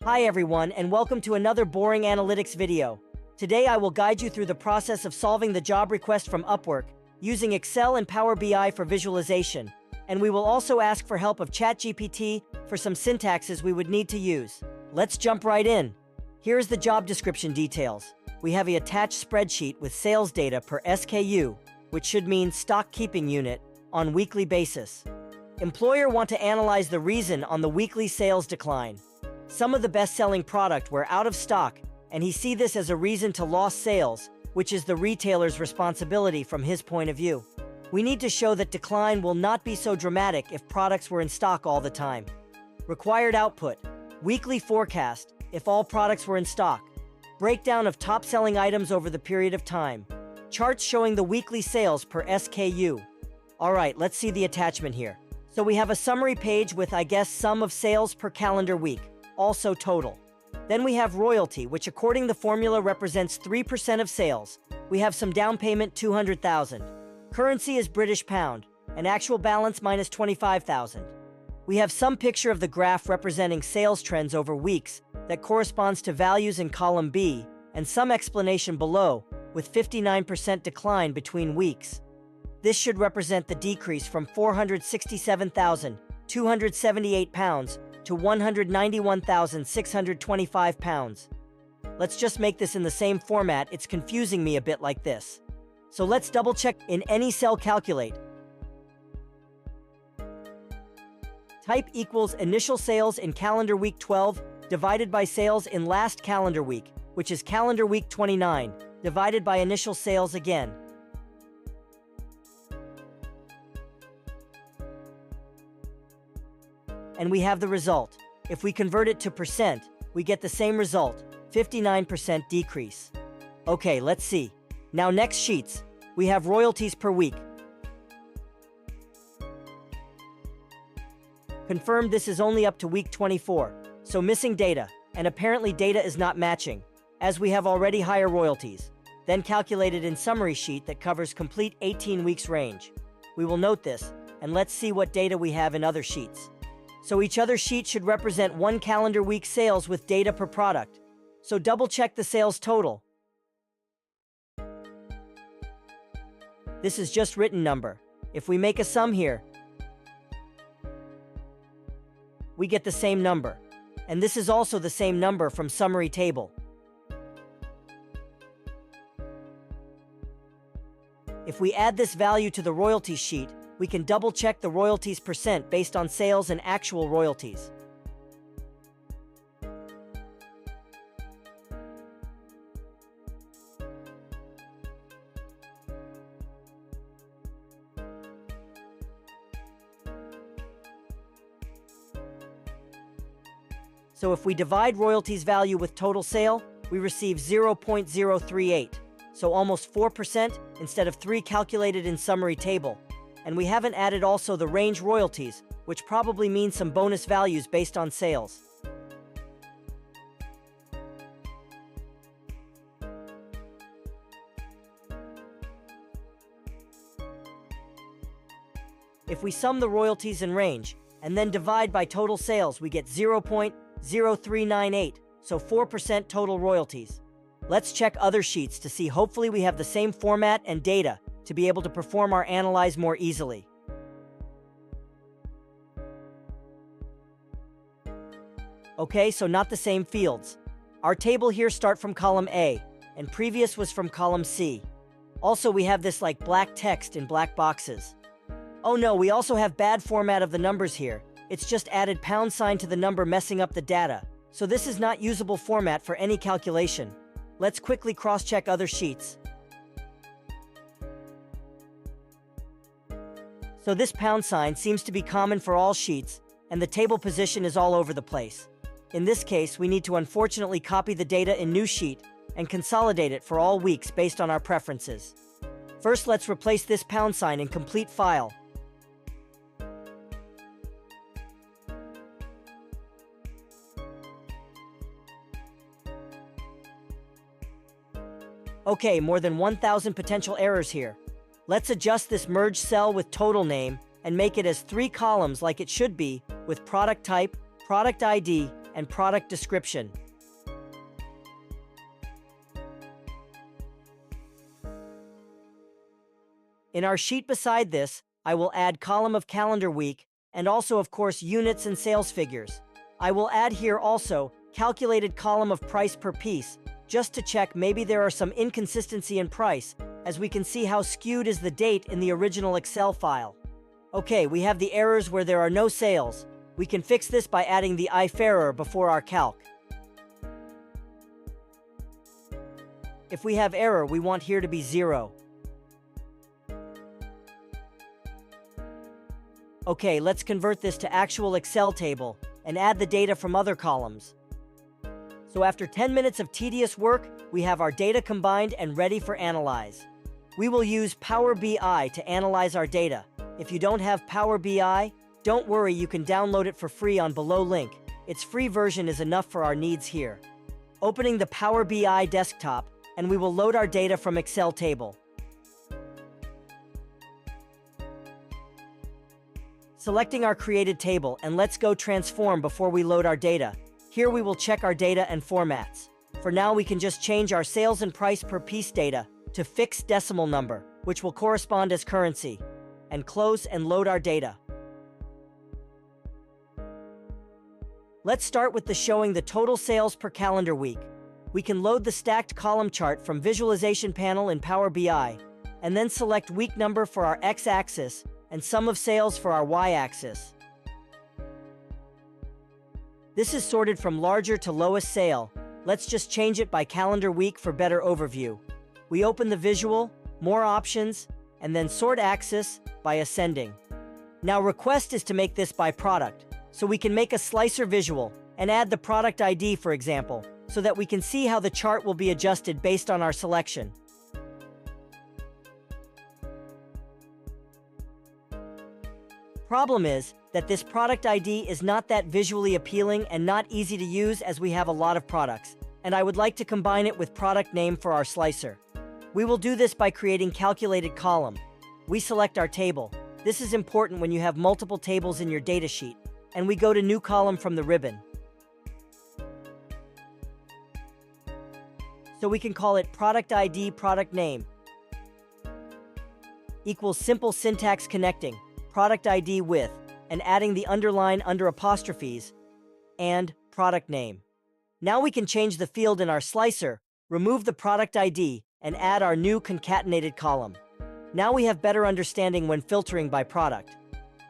Hi everyone, and welcome to another boring analytics video. Today I will guide you through the process of solving the job request from Upwork using Excel and Power BI for visualization, and we will also ask for help of ChatGPT for some syntaxes we would need to use. Let's jump right in. Here is the job description details. We have an attached spreadsheet with sales data per SKU, which should mean stock keeping unit, on weekly basis. Employer want to analyze the reason on the weekly sales decline. Some of the best-selling product were out of stock, and he see this as a reason to lost sales, which is the retailer's responsibility from his point of view. We need to show that decline will not be so dramatic if products were in stock all the time. Required output: weekly forecast, if all products were in stock. Breakdown of top-selling items over the period of time. Charts showing the weekly sales per SKU. Alright, let's see the attachment here. So we have a summary page with, I guess, sum of sales per calendar week, also total. Then we have royalty, which according to the formula represents 3% of sales. We have some down payment, 200,000. Currency is British pound, and actual balance minus 25,000. We have some picture of the graph representing sales trends over weeks that corresponds to values in column B, and some explanation below, with 59% decline between weeks. This should represent the decrease from 467,278 pounds to 191,625 pounds. Let's just make this in the same format. It's confusing me a bit like this. So let's double check. In any cell, calculate. Type equals initial sales in calendar week 12 divided by sales in last calendar week, which is calendar week 29, divided by initial sales again. And we have the result. If we convert it to percent, we get the same result, 59% decrease. Okay, let's see. Now next sheets, we have royalties per week. Confirmed this is only up to week 24, so missing data, and apparently data is not matching, as we have already higher royalties. Then calculated in summary sheet that covers complete 18 weeks range. We will note this, and let's see what data we have in other sheets. So each other sheet should represent one calendar week sales with data per product. So double check the sales total. This is just written number. If we make a sum here, we get the same number. And this is also the same number from summary table. If we add this value to the royalties sheet, we can double-check the royalties percent based on sales and actual royalties. So if we divide royalties value with total sale, we receive 0.038, so almost 4% instead of 3 calculated in summary table. And we haven't added also the range royalties, which probably means some bonus values based on sales. If we sum the royalties and range, and then divide by total sales, we get 0.0398, so 4% total royalties. Let's check other sheets to see. Hopefully we have the same format and data to be able to perform our analyze more easily. Okay, so not the same fields. Our table here start from column A, and previous was from column C. Also, we have this like black text in black boxes. Oh no, we also have bad format of the numbers here. It's just added pound sign to the number, messing up the data. So this is not usable format for any calculation. Let's quickly cross-check other sheets. So this pound sign seems to be common for all sheets, and the table position is all over the place. In this case, we need to unfortunately copy the data in new sheet and consolidate it for all weeks based on our preferences. First, let's replace this pound sign in complete file. Okay, more than 1,000 potential errors here. Let's adjust this merge cell with total name and make it as 3 columns like it should be, with product type, product ID, and product description. In our sheet beside this, I will add column of calendar week and also, of course, units and sales figures. I will add here also calculated column of price per piece, just to check maybe there are some inconsistency in price, as we can see how skewed is the date in the original Excel file. Okay, we have the errors where there are no sales. We can fix this by adding the if error before our calc. If we have error, we want here to be 0. Okay, let's convert this to actual Excel table and add the data from other columns. So after 10 minutes of tedious work, we have our data combined and ready for analyze. We will use Power BI to analyze our data. If you don't have Power BI, don't worry, you can download it for free on below link. Its free version is enough for our needs here. Opening the Power BI desktop, and we will load our data from Excel table. Selecting our created table, and let's go transform before we load our data. Here we will check our data and formats. For now, we can just change our sales and price per piece data to fixed decimal number, which will correspond as currency, and close and load our data. Let's start with the showing the total sales per calendar week. We can load the stacked column chart from visualization panel in Power BI, and then select week number for our x-axis and sum of sales for our y-axis. This is sorted from larger to lowest sale. Let's just change it by calendar week for better overview. We open the visual, more options, and then sort axis by ascending. Now request is to make this by product, so we can make a slicer visual and add the product ID, for example, so that we can see how the chart will be adjusted based on our selection. Problem is that this product ID is not that visually appealing and not easy to use, as we have a lot of products, and I would like to combine it with product name for our slicer. We will do this by creating calculated column. We select our table. This is important when you have multiple tables in your datasheet, and we go to new column from the ribbon. So we can call it product ID product name equals simple syntax connecting product ID with, and adding the underline under apostrophes, and product name. Now we can change the field in our slicer, remove the product ID, and add our new concatenated column. Now we have better understanding when filtering by product.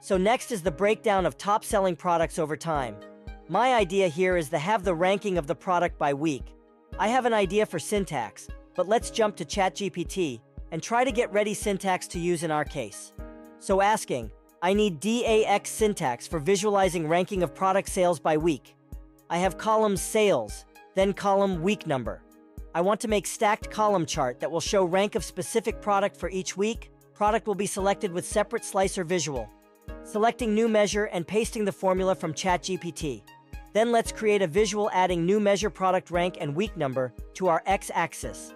So next is the breakdown of top-selling products over time. My idea here is to have the ranking of the product by week. I have an idea for syntax, but let's jump to ChatGPT and try to get ready syntax to use in our case. So asking, I need DAX syntax for visualizing ranking of product sales by week. I have column sales, then column week number. I want to make stacked column chart that will show rank of specific product for each week. Product will be selected with separate slicer visual. Selecting new measure and pasting the formula from ChatGPT. Then let's create a visual adding new measure product rank and week number to our x-axis.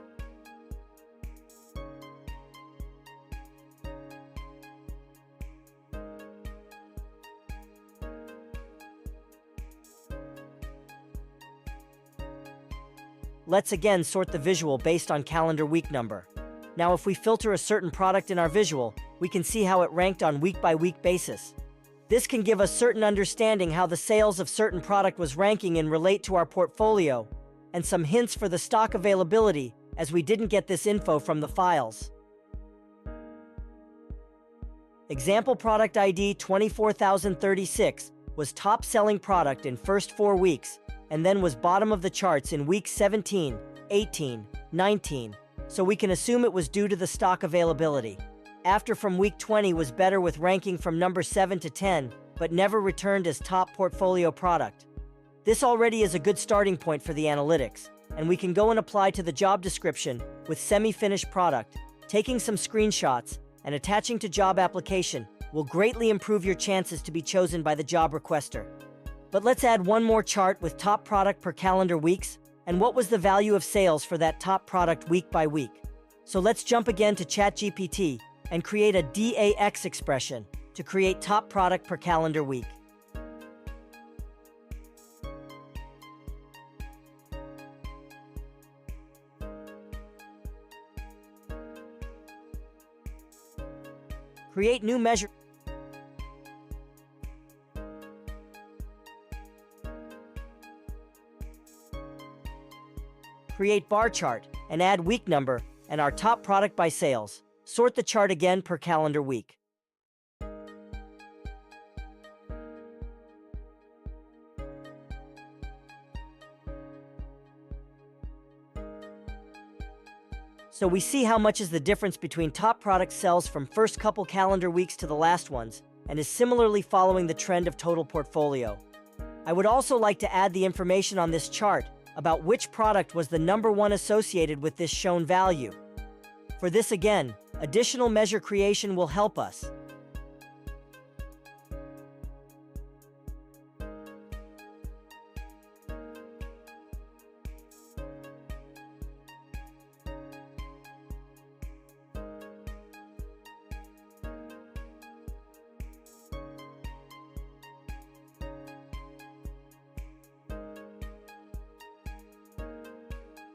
Let's again sort the visual based on calendar week number. Now if we filter a certain product in our visual, we can see how it ranked on week-by-week basis. This can give us certain understanding how the sales of certain product was ranking in relate to our portfolio, and some hints for the stock availability, as we didn't get this info from the files. Example product ID 24036 was top-selling product in first 4 weeks, and then was bottom of the charts in weeks 17, 18, 19, so we can assume it was due to the stock availability. After from week 20 was better with ranking from number 7 to 10, but never returned as top portfolio product. This already is a good starting point for the analytics, and we can go and apply to the job description with semi-finished product. Taking some screenshots and attaching to job application will greatly improve your chances to be chosen by the job requester. But let's add one more chart with top product per calendar weeks, and what was the value of sales for that top product week by week. So let's jump again to ChatGPT and create a DAX expression to create top product per calendar week. Create new measure. Create bar chart and add week number and our top product by sales. Sort the chart again per calendar week. So we see how much is the difference between top product sells from first couple calendar weeks to the last ones, and is similarly following the trend of total portfolio. I would also like to add the information on this chart about which product was the number one associated with this shown value. For this again, additional measure creation will help us.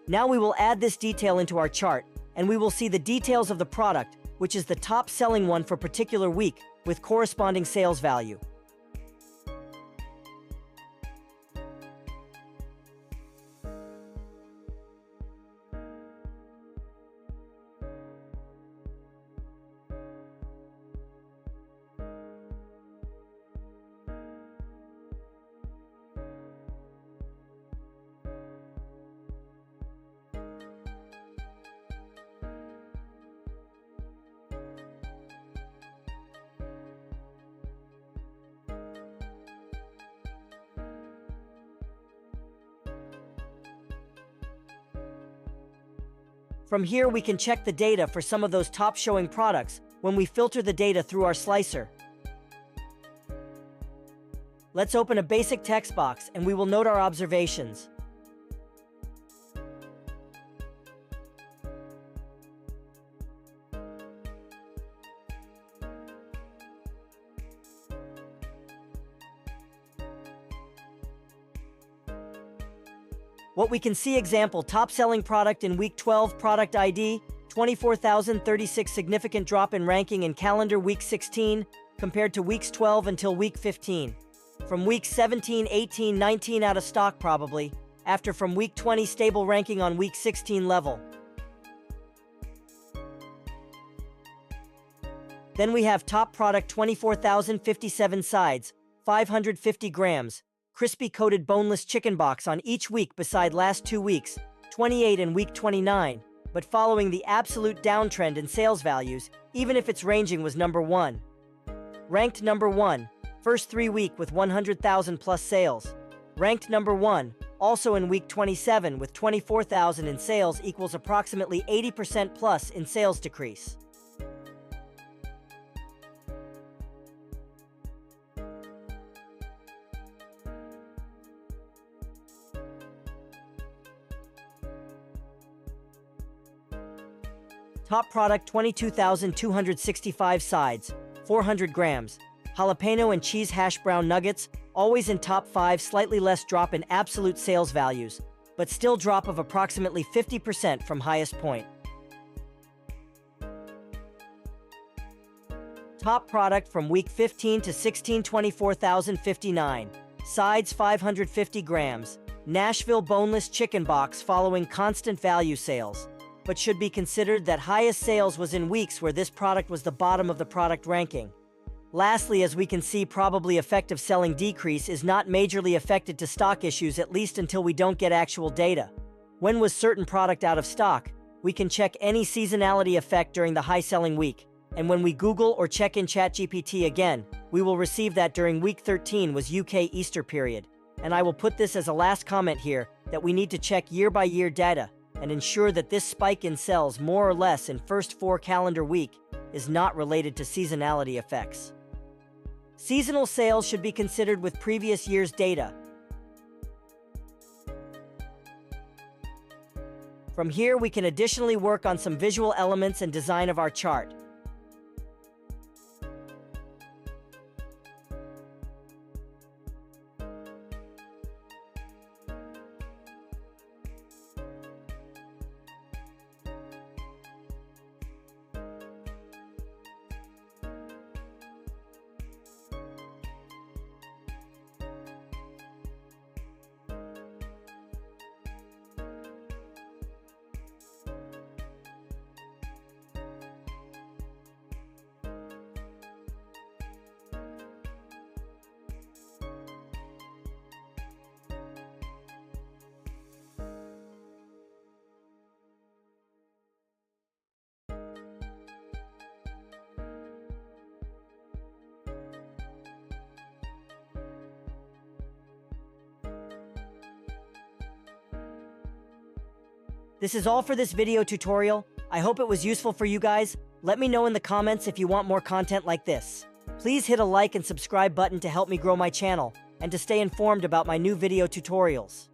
Now we will add this detail into our chart, and we will see the details of the product, which is the top selling one for particular week, with corresponding sales value. From here, we can check the data for some of those top showing products when we filter the data through our slicer. Let's open a basic text box and we will note our observations. What we can see example top selling product in week 12 product ID 24,036 significant drop in ranking in calendar week 16 compared to weeks 12 until week 15. From week 17, 18, 19 out of stock probably, after from week 20 stable ranking on week 16 level. Then we have top product 24,057 sides, 550 grams, crispy coated boneless chicken box on each week beside last 2 weeks, 28 and week 29, but following the absolute downtrend in sales values, even if its ranging was number 1. Ranked number 1, first 3 week with 100,000 plus sales. Ranked number 1, also in week 27 with 24,000 in sales equals approximately 80% plus in sales decrease. Top product 22,265 sides, 400 grams, jalapeno and cheese hash brown nuggets, always in top 5, slightly less drop in absolute sales values, but still drop of approximately 50% from highest point. Top product from week 15 to 16, 24,059, sides 550 grams, Nashville boneless chicken box following constant value sales, but should be considered that highest sales was in weeks where this product was the bottom of the product ranking. Lastly, as we can see, probably effective selling decrease is not majorly affected to stock issues, at least until we don't get actual data. When was certain product out of stock? We can check any seasonality effect during the high selling week, and when we Google or check in ChatGPT again, we will receive that during week 13 was UK Easter period. And I will put this as a last comment here, that we need to check year-by-year data and ensure that this spike in sales more or less in first 4 calendar week is not related to seasonality effects. Seasonal sales should be considered with previous year's data. From here, we can additionally work on some visual elements and design of our chart. This is all for this video tutorial. I hope it was useful for you guys. Let me know in the comments if you want more content like this. Please hit a like and subscribe button to help me grow my channel and to stay informed about my new video tutorials.